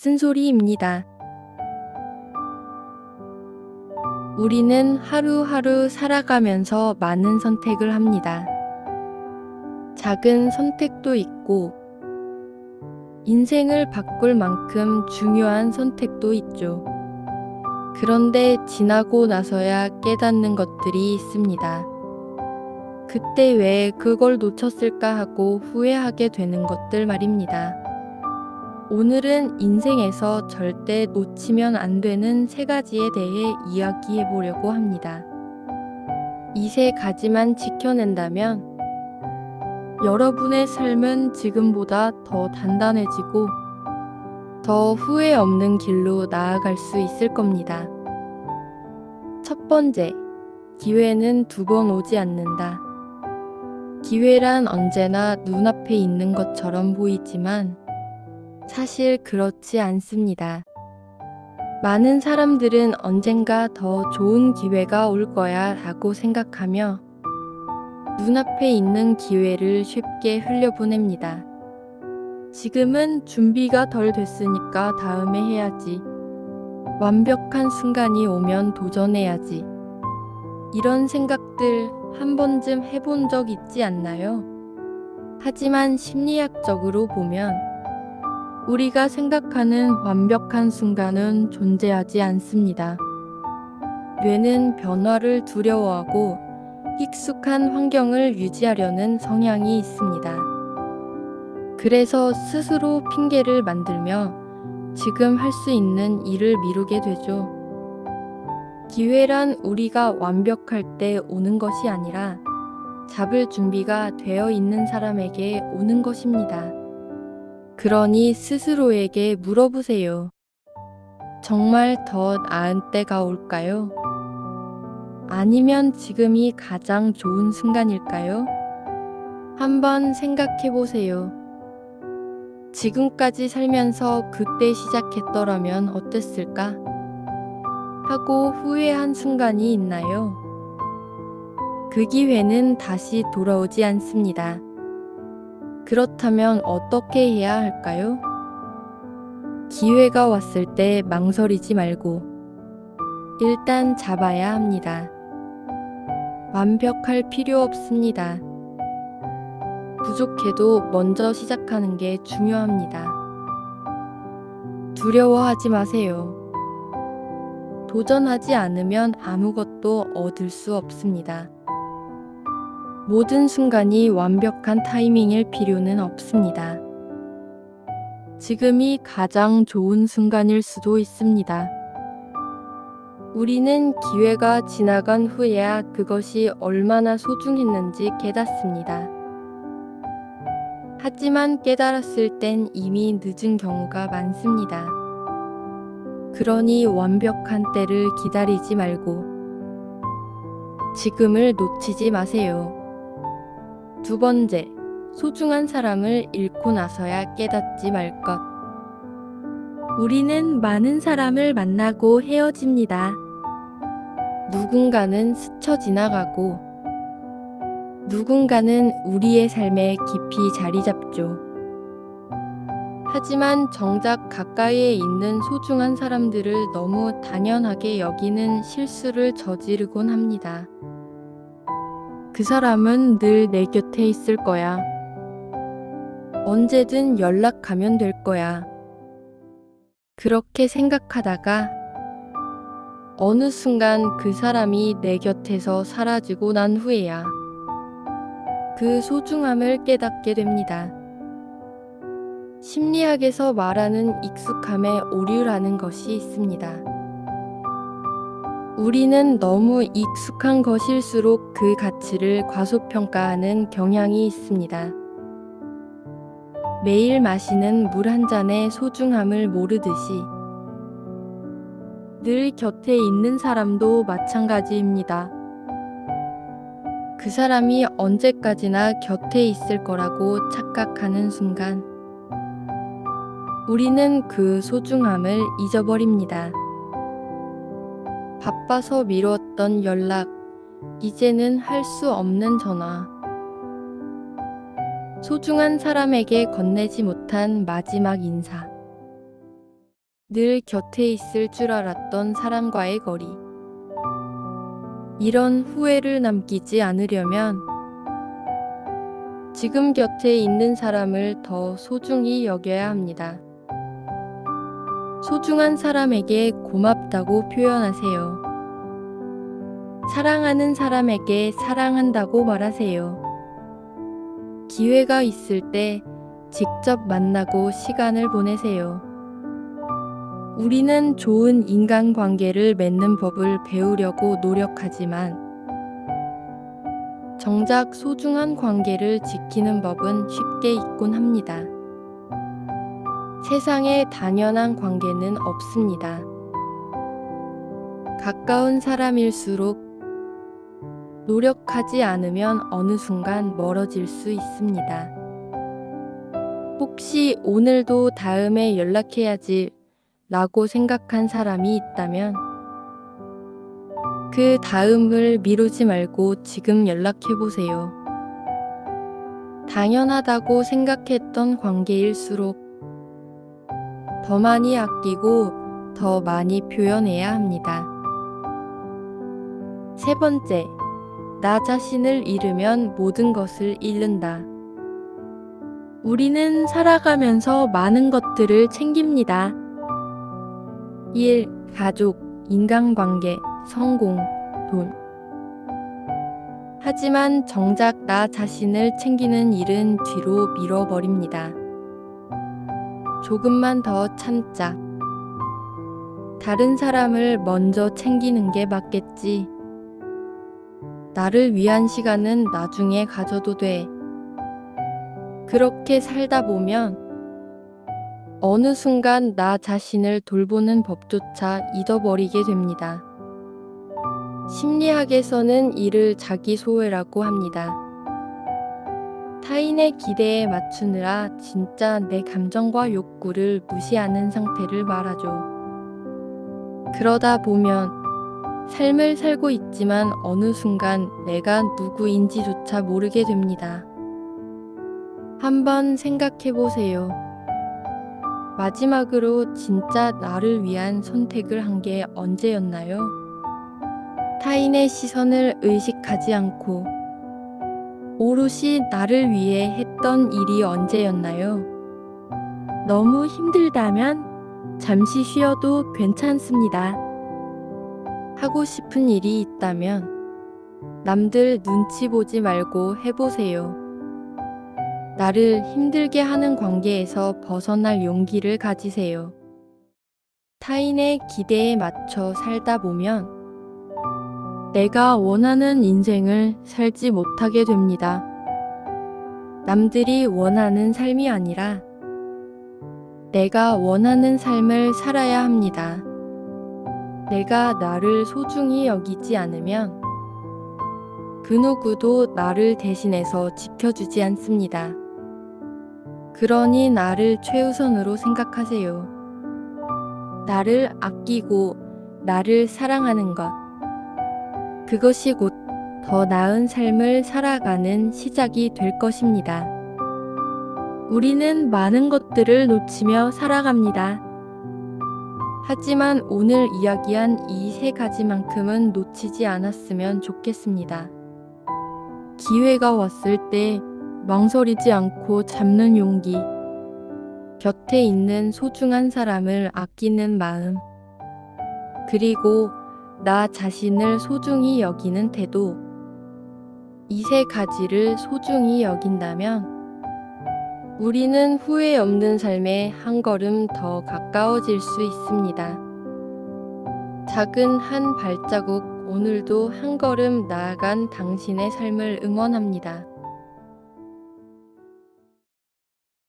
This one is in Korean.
쓴소리입니다. 우리는 하루하루 살아가면서 많은 선택을 합니다. 작은 선택도 있고, 인생을 바꿀 만큼 중요한 선택도 있죠. 그런데 지나고 나서야 깨닫는 것들이 있습니다. 그때 왜 그걸 놓쳤을까 하고 후회하게 되는 것들 말입니다. 오늘은 인생에서 절대 놓치면 안 되는 3가지에 대해 이야기해 보려고 합니다. 이 3가지만 지켜낸다면 여러분의 삶은 지금보다 더 단단해지고 더 후회 없는 길로 나아갈 수 있을 겁니다. 첫 번째, 기회는 2번 오지 않는다. 기회란 언제나 눈앞에 있는 것처럼 보이지만 사실 그렇지 않습니다. 많은 사람들은 언젠가 더 좋은 기회가 올 거야 라고 생각하며 눈앞에 있는 기회를 쉽게 흘려보냅니다. 지금은 준비가 덜 됐으니까 다음에 해야지. 완벽한 순간이 오면 도전해야지. 이런 생각들 한 번쯤 해본 적 있지 않나요? 하지만 심리학적으로 보면 우리가 생각하는 완벽한 순간은 존재하지 않습니다. 뇌는 변화를 두려워하고 익숙한 환경을 유지하려는 성향이 있습니다. 그래서 스스로 핑계를 만들며 지금 할 수 있는 일을 미루게 되죠. 기회란 우리가 완벽할 때 오는 것이 아니라 잡을 준비가 되어 있는 사람에게 오는 것입니다. 그러니 스스로에게 물어보세요. 정말 더 나은 때가 올까요? 아니면 지금이 가장 좋은 순간일까요? 한번 생각해 보세요. 지금까지 살면서 그때 시작했더라면 어땠을까? 하고 후회한 순간이 있나요? 그 기회는 다시 돌아오지 않습니다. 그렇다면 어떻게 해야 할까요? 기회가 왔을 때 망설이지 말고 일단 잡아야 합니다. 완벽할 필요 없습니다. 부족해도 먼저 시작하는 게 중요합니다. 두려워하지 마세요. 도전하지 않으면 아무것도 얻을 수 없습니다. 모든 순간이 완벽한 타이밍일 필요는 없습니다. 지금이 가장 좋은 순간일 수도 있습니다. 우리는 기회가 지나간 후에야 그것이 얼마나 소중했는지 깨닫습니다. 하지만 깨달았을 땐 이미 늦은 경우가 많습니다. 그러니 완벽한 때를 기다리지 말고 지금을 놓치지 마세요. 2번째, 소중한 사람을 잃고 나서야 깨닫지 말 것. 우리는 많은 사람을 만나고 헤어집니다. 누군가는 스쳐 지나가고 누군가는 우리의 삶에 깊이 자리 잡죠. 하지만 정작 가까이에 있는 소중한 사람들을 너무 당연하게 여기는 실수를 저지르곤 합니다. 그 사람은 늘 내 곁에 있을 거야. 언제든 연락하면 될 거야. 그렇게 생각하다가 어느 순간 그 사람이 내 곁에서 사라지고 난 후에야 그 소중함을 깨닫게 됩니다. 심리학에서 말하는 익숙함에 오류라는 것이 있습니다. 우리는 너무 익숙한 것일수록 그 가치를 과소평가하는 경향이 있습니다. 매일 마시는 물 한 잔의 소중함을 모르듯이 늘 곁에 있는 사람도 마찬가지입니다. 그 사람이 언제까지나 곁에 있을 거라고 착각하는 순간 우리는 그 소중함을 잊어버립니다. 바빠서 미뤘던 연락, 이제는 할 수 없는 전화. 소중한 사람에게 건네지 못한 마지막 인사. 늘 곁에 있을 줄 알았던 사람과의 거리. 이런 후회를 남기지 않으려면 지금 곁에 있는 사람을 더 소중히 여겨야 합니다. 소중한 사람에게 고맙다고 표현하세요. 사랑하는 사람에게 사랑한다고 말하세요. 기회가 있을 때 직접 만나고 시간을 보내세요. 우리는 좋은 인간관계를 맺는 법을 배우려고 노력하지만 정작 소중한 관계를 지키는 법은 쉽게 있곤 합니다. 세상에 당연한 관계는 없습니다. 가까운 사람일수록 노력하지 않으면 어느 순간 멀어질 수 있습니다. 혹시 오늘도 다음에 연락해야지 라고 생각한 사람이 있다면 그 다음을 미루지 말고 지금 연락해보세요. 당연하다고 생각했던 관계일수록 더 많이 아끼고 더 많이 표현해야 합니다. 세 번째, 나 자신을 잃으면 모든 것을 잃는다. 우리는 살아가면서 많은 것들을 챙깁니다. 일, 가족, 인간관계, 성공, 돈. 하지만 정작 나 자신을 챙기는 일은 뒤로 밀어버립니다. 조금만 더 참자. 다른 사람을 먼저 챙기는 게 맞겠지. 나를 위한 시간은 나중에 가져도 돼. 그렇게 살다 보면 어느 순간 나 자신을 돌보는 법조차 잊어버리게 됩니다. 심리학에서는 이를 자기소외라고 합니다. 타인의 기대에 맞추느라 진짜 내 감정과 욕구를 무시하는 상태를 말하죠. 그러다 보면 삶을 살고 있지만 어느 순간 내가 누구인지조차 모르게 됩니다. 한번 생각해 보세요. 마지막으로 진짜 나를 위한 선택을 한 게 언제였나요? 타인의 시선을 의식하지 않고 오롯이 나를 위해 했던 일이 언제였나요? 너무 힘들다면 잠시 쉬어도 괜찮습니다. 하고 싶은 일이 있다면 남들 눈치 보지 말고 해보세요. 나를 힘들게 하는 관계에서 벗어날 용기를 가지세요. 타인의 기대에 맞춰 살다 보면 내가 원하는 인생을 살지 못하게 됩니다. 남들이 원하는 삶이 아니라 내가 원하는 삶을 살아야 합니다. 내가 나를 소중히 여기지 않으면 그 누구도 나를 대신해서 지켜주지 않습니다. 그러니 나를 최우선으로 생각하세요. 나를 아끼고 나를 사랑하는 것. 그것이 곧 더 나은 삶을 살아가는 시작이 될 것입니다. 우리는 많은 것들을 놓치며 살아갑니다. 하지만 오늘 이야기한 이 세 가지만큼은 놓치지 않았으면 좋겠습니다. 기회가 왔을 때 망설이지 않고 잡는 용기, 곁에 있는 소중한 사람을 아끼는 마음, 그리고 나 자신을 소중히 여기는 태도, 이 세 가지를 소중히 여긴다면 우리는 후회 없는 삶에 한 걸음 더 가까워질 수 있습니다. 작은 한 발자국, 오늘도 한 걸음 나아간 당신의 삶을 응원합니다.